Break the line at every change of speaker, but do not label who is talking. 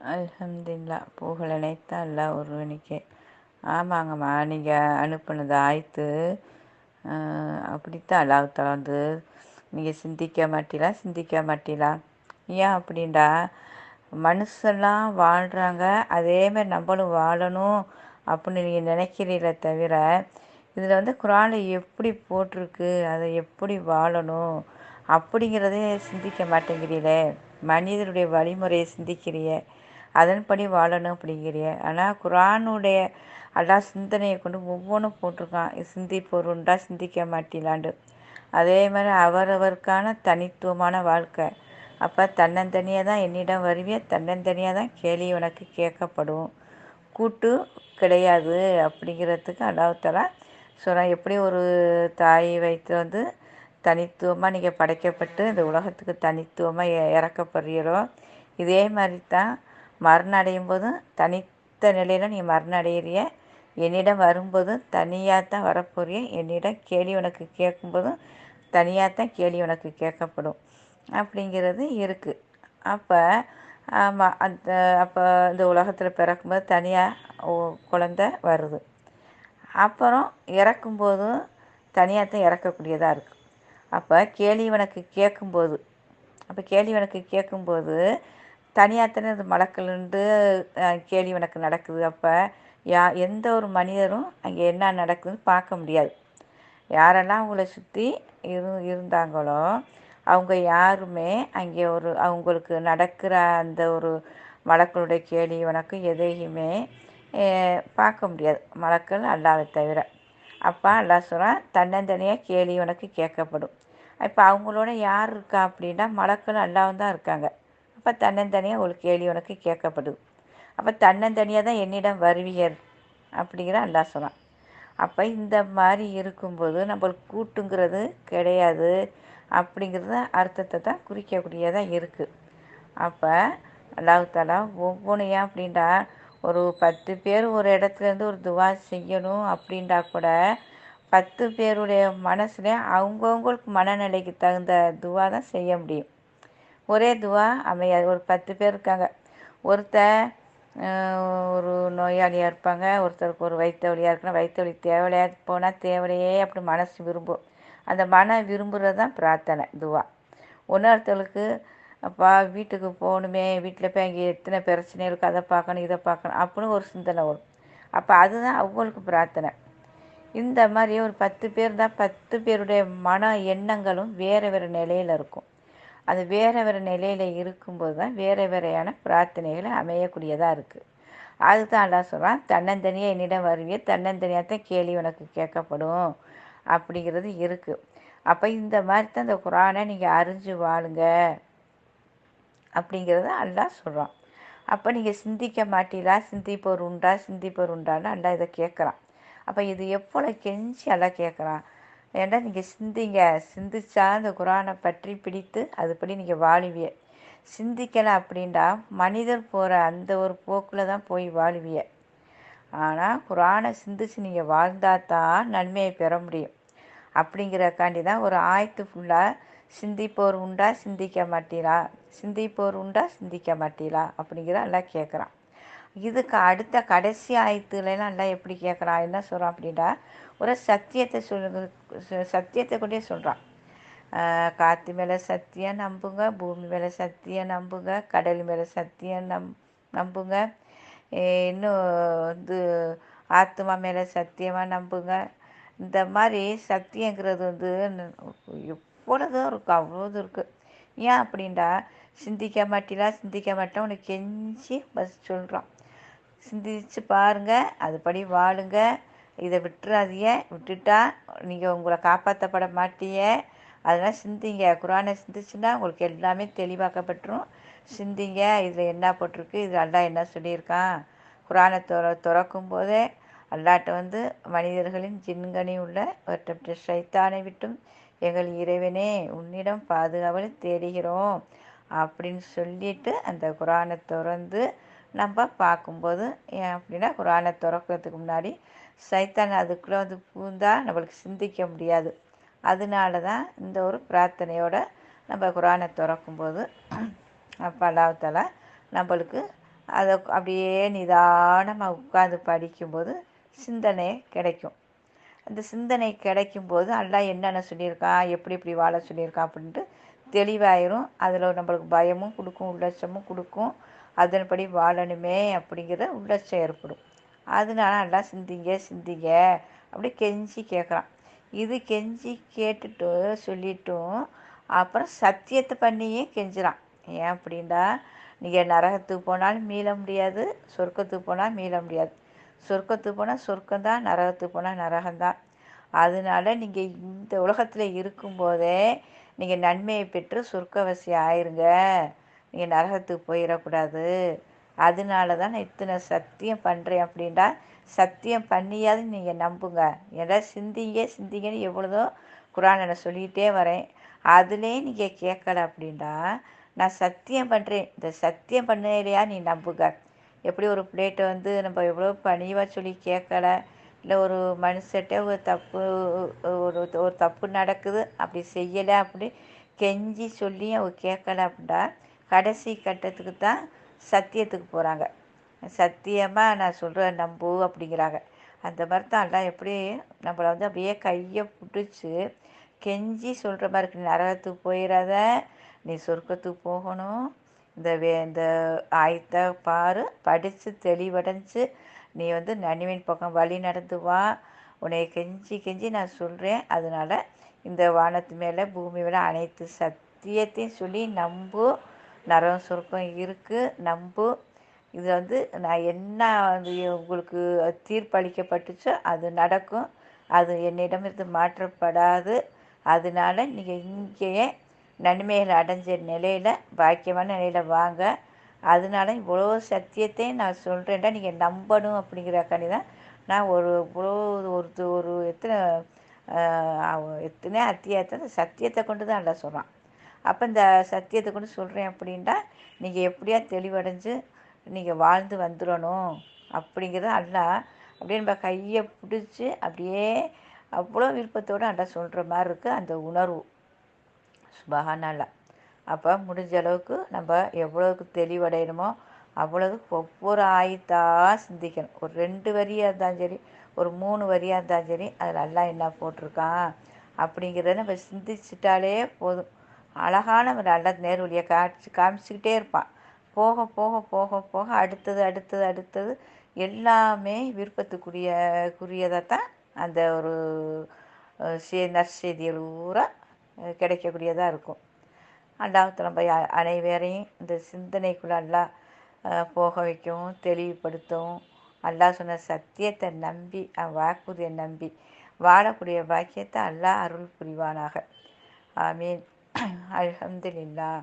அல்ஹம்துலில்லாஹ். புகழ் அனைத்து அல்லாஹ் ஒருவனுக்கே. ஆமாங்கம்மா, நீங்கள் அனுப்புனது ஆயத்து அப்படித்தான் அல்லாஹ் தஆலா வந்து நீங்கள் சிந்திக்க மாட்டீங்களா? ஏன் அப்படின்டா, மனுஷெல்லாம் வாழ்கிறாங்க, அதே மாதிரி நம்மளும் வாழணும் அப்படின்னு நீங்கள் நினைக்கிறீங்களே தவிர, இதில் வந்து குர்ஆனில் எப்படி போட்டிருக்கு, அதை எப்படி வாழணும் அப்படிங்கிறதே சிந்திக்க மாட்டேங்கிறீங்களே. மனிதனுடைய வழிமுறையை சிந்திக்கிறிய, அதன்படி வாழணும் அப்படிங்கிறிய. ஆனால் குர்ஆனுடைய அல்லாஹ் சிந்தனையை கொண்டு ஒவ்வொன்றும் போட்டிருக்கான். சிந்திப்போர் உண்டா சிந்திக்க மாட்டீங்களாண்டு. அதே மாதிரி அவரவருக்கான தனித்துவமான வாழ்க்கை. அப்போ தன்னந்தனியாக தான் என்னிடம் வருவிய, தன்னந்தனியாக தான் கேள்வி உனக்கு கேட்கப்படும், கூட்டு கிடையாது அப்படிங்கிறதுக்கு அல்லாஹ் தஆலா சொல்கிறான். எப்படி ஒரு தாய் வயிற்றில் வந்து தனித்துவமாக நீங்கள் படைக்கப்பட்டு இந்த உலகத்துக்கு தனித்துவமாக இறக்கப்படுறீங்களோ, இதே மாதிரி தான் மரணம் அடையும் போதும் தனித்த நிலையில் நீங்கள் மரணம் அடையிறிய. என்னிடம் வரும்போதும் தனியாக தான் வரப்போறிய. என்னிடம் கேள்வி உனக்கு கேட்கும்போதும் தனியாக தான் கேள்வி உனக்கு கேட்கப்படும் அப்படிங்கிறது இருக்குது. அப்போ ஆமாம், அப்போ இந்த உலகத்தில் பிறக்கும்போது தனியாக குழந்த வருது. அப்புறம் இறக்கும்போதும் தனியாக தான் இறக்கக்கூடியதாக இருக்குது. அப்போ கேள்வி உனக்கு கேட்கும்போது தனியாக தானே அது மலக்கல்ண்டு கேள்வி உனக்கு நடக்குது. அப்போ எந்த ஒரு மனிதரும் அங்கே என்ன நடக்குதுன்னு பார்க்க முடியாது. யாரெல்லாம் அவங்கள சுற்றி இருந்தாங்களோ அவங்க யாருமே அங்கே அவங்களுக்கு நடக்கிற அந்த ஒரு மலக்களுடைய கேள்வி உனக்கு எதையுமே பார்க்க முடியாது, மலக்கள் அல்லாஹ்வை தவிர. அப்போ அல்லாஹ் சொல்கிறான், தன்னந்தனியாக கேள்வி உனக்கு கேட்கப்படும். இப்போ அவங்களோட யார் இருக்கா அப்படின்னா மலக்கள் அல்லாஹ்வும் தான் இருக்காங்க. அப்போ தன்னந்தனியாக ஒரு கேள்வி உனக்கு கேட்கப்படுது. அப்போ தன்னந்தனியாக தான் என்னிடம் வருவீர் அப்படிங்கிற அல்லாஹ் சொல்கிறான். அப்போ இந்த மாதிரி இருக்கும்போது நம்மளுக்கு கூட்டுங்கிறது கிடையாது அப்படிங்கிறது அர்த்தத்தை தான் குறிக்கக்கூடியதாக இருக்குது. அப்போ அல்லாஹ் தஆலா ஒவ்வொன்றும் ஏன் அப்படின்டா, ஒரு 10 பேர் ஒரு இடத்துலேருந்து ஒரு துவா செய்யணும் அப்படின்டா கூட 10 பேருடைய மனசுல அவங்கவுங்களுக்கு மனநிலைக்கு தகுந்த துவா தான் செய்ய முடியும். ஒரே துவா அமையாது. ஒரு 10 பேர் இருக்காங்க. ஒருத்தர் ஒரு நோயாளியாக இருப்பாங்க, ஒருத்தருக்கு ஒரு வயிற்று வலியாக இருக்குன்னா வயிற்று வலி தேவையா போனால் தேவையே அப்படி மனசு விரும்பும். அந்த விரும்புகிறது தான் பிரார்த்தனை, துவா. இன்னொருத்தருக்கு அப்பா வீட்டுக்கு போகணுமே, வீட்டில் போய் அங்கே எத்தனை பிரச்சனை இருக்குது, அதை பார்க்கணும் இதை பார்க்கணும் அப்படின்னு ஒரு சிந்தனை வரும். அப்போ அதுதான் அவங்களுக்கு பிரார்த்தனை. இந்த மாதிரி ஒரு 10 பேர் தான், 10 பேருடைய மன எண்ணங்களும் வேறு வேறு நிலையில் இருக்கும். அது வேறு வேறு நிலையில் இருக்கும்போது தான் வேறு வேறையான பிரார்த்தனைகளை அமையக்கூடியதாக இருக்குது. அதுதான் அல்லாஹ் சொல்கிறான், தன்னந்தனியாக என்னிடம் வருவிய, தன்னந்தனியாக தான் கேள்வி உனக்கு கேட்கப்படும் அப்படிங்கிறது இருக்குது. அப்போ இந்த மாதிரி தான் இந்த குர்ஆனை நீங்கள் அறிஞ்சு வாழுங்க அப்படிங்கிறத அல்லாஹ் சொல்கிறான். அப்போ நீங்கள் சிந்திக்க மாட்டீங்களா, சிந்திப்போர் உண்டான்னு அல்லாஹ் இதை கேட்குறான். அப்போ இது எவ்வளோ கெஞ்சி அல்லாஹ் கேட்குறான். ஏன்னா நீங்கள் சிந்திச்சா இந்த குர்ஆனை பற்றி பிடித்து அதுபடி நீங்கள் வாழுவிய. சிந்திக்கலை அப்படின்டா மனிதர் போகிற அந்த ஒரு போக்கில் தான் போய் வாழுவிய. ஆனால் குர்ஆனை சிந்திச்சு நீங்கள் வாழ்ந்தால் தான் நன்மையை பெற முடியும். அப்படிங்கிறக்காண்டி தான் ஒரு ஆயத்து ஃபுல்லாக சிந்திப்போர் உண்டா சிந்திக்க மாட்டீங்களா அப்படிங்கிற எல்லாம் கேட்குறான். இதுக்கு அடுத்த கடைசி ஆயத்துலலாம் எல்லாம் எப்படி கேட்குறான், என்ன சொல்கிறான் அப்படின்னா, ஒரு சத்தியத்தை கொண்டே சொல்கிறான். காற்று மேலே சத்தியம் நம்புங்க, பூமி மேலே சத்தியம் நம்புங்க, கடல் மேலே சத்தியம் நம்புங்க, இன்னும் வந்து ஆத்மா மேலே சத்தியமாக நம்புங்க. இந்த மாதிரி சத்தியங்கிறது வந்து எவ்வளோதான் இருக்குது, அவ்வளோது இருக்குது. ஏன் அப்படின்டா, சிந்திக்க மாட்டேன் உனக்கு கெஞ்சி பஸ் சொல்கிறான். சிந்திச்சு பாருங்கள், அதுபடி வாழுங்க, இதை விட்டுட்டா நீங்கள் உங்களை காப்பாற்றப்பட மாட்டீங்க. அதனால் சிந்திங்க, குர்ஆனை சிந்திச்சுன்னா உங்களுக்கு எல்லாமே தெளிவாக்கப்பட்டுரும். சிந்திங்க, இதில் என்ன போட்டிருக்கு, இது அல்லாஹ் என்ன சொல்லியிருக்கான். குர்ஆனை திறக்கும் போதே அல்லாட்ட வந்து மனிதர்களின் ஜின்கனி உள்ள ஷைத்தானை விட்டும் எங்கள் இறைவனே உன்னிடம் பாதுகாவலை தேடுகிறோம் அப்படின்னு சொல்லிட்டு அந்த குர்ஆனை திறந்து நம்ம பார்க்கும்போது, ஏன் அப்படின்னா குர்ஆனை திறக்கிறதுக்கு முன்னாடி சைத்தான் அதுக்குள்ளே வந்து பூந்தால் நம்மளுக்கு சிந்திக்க முடியாது. அதனால தான் இந்த ஒரு பிரார்த்தனையோடு நம்ம குர்ஆனை திறக்கும்போது அப்போ அல்லாஹ் தஆலா நம்மளுக்கு அதை அப்படியே நிதானமாக உட்காந்து படிக்கும்போது சிந்தனை கிடைக்கும். அந்த சிந்தனை கிடைக்கும்போது அல்லாஹ் என்னென்ன சொல்லியிருக்கான், எப்படி எப்படி வாழ சொல்லியிருக்கான் அப்படின்ட்டு தெளிவாயிரும். அதில் நம்மளுக்கு பயமும் கொடுக்கும், உள்ளட்சமும் கொடுக்கும். அதன்படி வாழணுமே அப்படிங்கிற உள்ளட்சம் ஏற்படும். அதனால அல்லாஹ் சிந்திங்க சிந்திங்க அப்படி கெஞ்சி கேட்குறான். இது கெஞ்சி கேட்டுட்டு சொல்லிட்டும் அப்புறம் சத்தியத்தை பண்ணியே கெஞ்சுறான். ஏன் அப்படின்னா, நீங்கள் நரகத்துக்கு போனாலும் மீள முடியாது, சொர்க்கத்துக்கு போனால் மீள முடியாது. சொர்க்கத்துக்கு போனால் சொர்க்கம்தான், நரகத்துக்கு போனால் நரகம்தான். அதனால நீங்கள் இந்த உலகத்தில் இருக்கும்போதே நீங்கள் நன்மையை பெற்று சொர்க்கவாசி ஆயிருங்க. நீங்கள் நரகத்துக்கு போயிடக்கூடாது. அதனால தான் நான் இத்தனை சத்தியம் பண்ணுறேன் அப்படின்டா. சத்தியம் பண்ணியாவது நீங்கள் நம்புங்க. ஏன்னா சிந்திங்க சிந்திங்கன்னு எவ்வளோதோ குரானை நான் சொல்லிகிட்டே வரேன். அதுலேயே நீங்கள் கேட்கல அப்படின்டா நான் சத்தியம் பண்ணுறேன், இந்த சத்தியம் பண்ணலையா நீ நம்புங்க. எப்படி ஒரு பிளேட்டை வந்து நம்ம எவ்வளோ பணிவாக சொல்லி கேட்கல, இல்லை ஒரு மனுஷட்ட ஒரு தப்பு ஒரு ஒரு தப்பு நடக்குது அப்படி செய்யலை அப்படி கெஞ்சி சொல்லி அவ கேட்கல அப்படின்டா கடைசி கட்டத்துக்கு தான் சத்தியத்துக்கு போகிறாங்க. சத்தியமாக நான் சொல்கிறேன் நம்பு அப்படிங்கிறாங்க. அந்த மாதிரி தான் எல்லாம் எப்படி நம்மளை வந்து அப்படியே கையை பிடிச்சி கெஞ்சி சொல்கிற மாதிரி இருக்கு. நீ நரகத்துக்கு போயிடாத, நீ சொர்க்கத்துக்கு போகணும், இந்த ஆயத்தை பாரு, படித்து தெளிவடைஞ்சு நீ வந்து நன்மையின் பக்கம் வழி நடந்து வா, உன்னை கெஞ்சி கெஞ்சி நான் சொல்கிறேன். அதனால் இந்த வானத்து மேலே பூமி மேலே அனைத்து சத்தியத்தையும் சொல்லி நம்பு. நரகம் சொர்க்கம் இருக்குது நம்பு. இது வந்து நான் என்ன வந்து உங்களுக்கு தீர்ப்பளிக்கப்பட்டுச்சோ அது நடக்கும். அது என்னிடமிருந்து மாற்றப்படாது. அதனால நீங்கள் இங்கேயே நன்மைகள் அடைஞ்ச நிலையில் பாக்கியமான நிலையில் வாங்க. அதனால இவ்வளோ சத்தியத்தையும் நான் சொல்கிறேன்டா நீங்கள் நம்பணும் அப்படிங்கிறக்காண்டி தான் நான் இவ்வளோ ஒரு எத்தனை அத்தியாயத்தை அந்த சத்தியத்தை கொண்டு தான் நல்லா சொல்கிறான். அப்போ இந்த சத்தியத்தை கொண்டு சொல்கிறேன் அப்படின்டா நீங்கள் எப்படியா தெளிவடைஞ்சு நீங்கள் வாழ்ந்து வந்துடணும் அப்படிங்கிறத அல்லாஹ் அப்படியே நம்ம கையை பிடிச்சி அப்படியே அவ்வளோ விருப்பத்தோடு அல்லாஹ் சொல்கிற மாதிரி இருக்குது அந்த உணர்வு. சுபஹானல்லாஹ். அப்போ முடிஞ்ச அளவுக்கு நம்ம எவ்வளோக்கு தெளிவடையணுமோ அவ்வளோதுக்கு ஒவ்வொரு ஆயத்தாக சிந்திக்கணும். ஒரு 2 வரியாக இருந்தாலும் சரி, ஒரு 3 வரியாக இருந்தாலும் சரி, அதில் அல்லாஹ் என்ன போட்டிருக்கான் அப்படிங்கிறத நம்ம சிந்திச்சிட்டாலே போதும். அழகான ஒரு அல்லாஹ் நேர்வழியை காமிச்சிக்கிட்டே இருப்பான். போக போக போக போக அடுத்தது அடுத்தது அடுத்தது எல்லாமே குறியதாக தான் அந்த ஒரு நற்செய்திகள் பூரா கிடைக்கக்கூடியதாக இருக்கும். அல்லாஹ் நம்ம அனைவரையும் இந்த சிந்தனைக்குள்ள அல்லாஹ் போக வைக்கவும் தெளிவுபடுத்தவும், அல்லாஹ் சொன்ன சத்தியத்தை நம்பி வாக்குறுதியை நம்பி வாழக்கூடிய பாக்கியத்தை அல்லாஹ் அருள் புரிவானாக. ஆமீன். அல்ஹம்துலில்லாஹ்.